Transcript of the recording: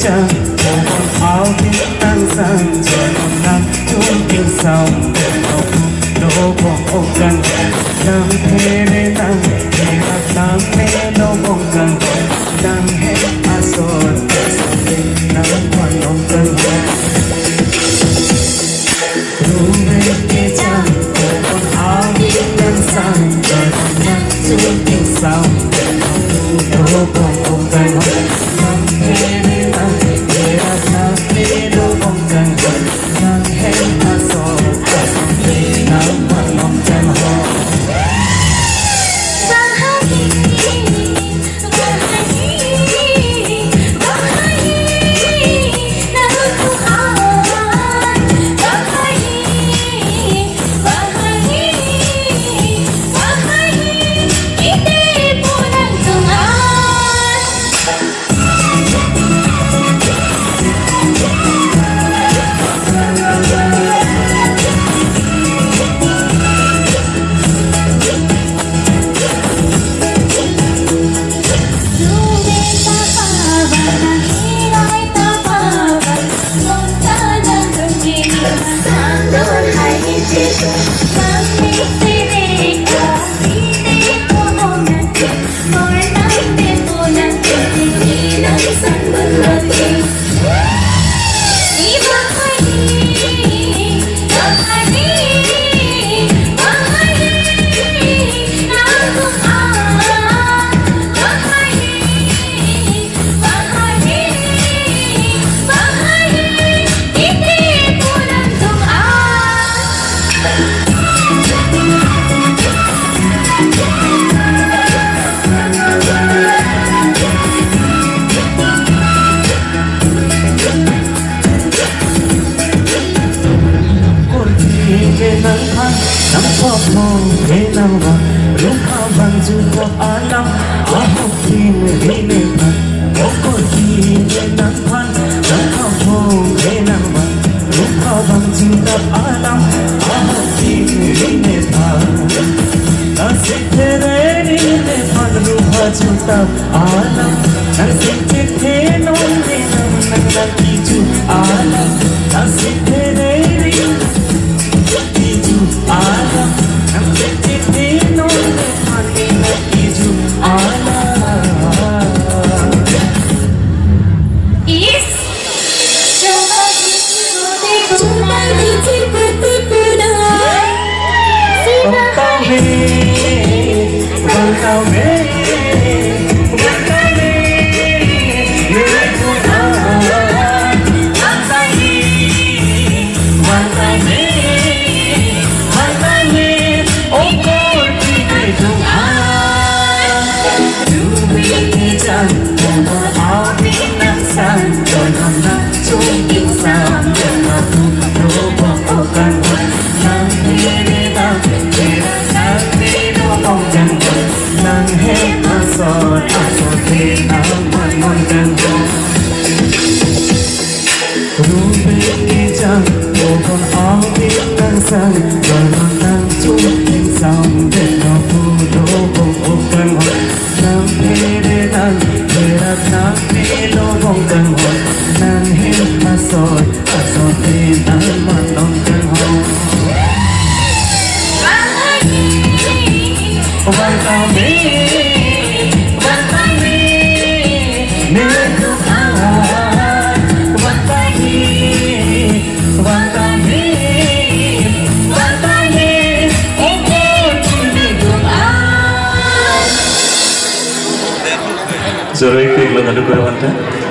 Chẳng một con áo biết tan sang trời còn nắng chung tiếng sau để không đổ bỏ ô cần nắng thế nên nắng để hạt nắng thế đâu không cần nắng hết à rồi sau khi nắng còn không cần đúng về kia chẳng một con áo biết tan sang trời còn nắng chung tiếng sau để không đổ bỏ ô cần nắng thế nắng phop mong thế nào mà lúc how bằng dù có alam học tin đi lên mặt có gì nên nắng phan nắng phop mong thế nào mà lúc how bằng dù có alam học tin đi lên mặt ta sẽ thế đấy đi lên mặt lúc how dù có alam ta sẽ thế nông đi nắng nắng đi dù alam ta sẽ thế đấy đi Alam, I'm sitting on the money like you do. Alam, is so much to Zoe, quick, look at the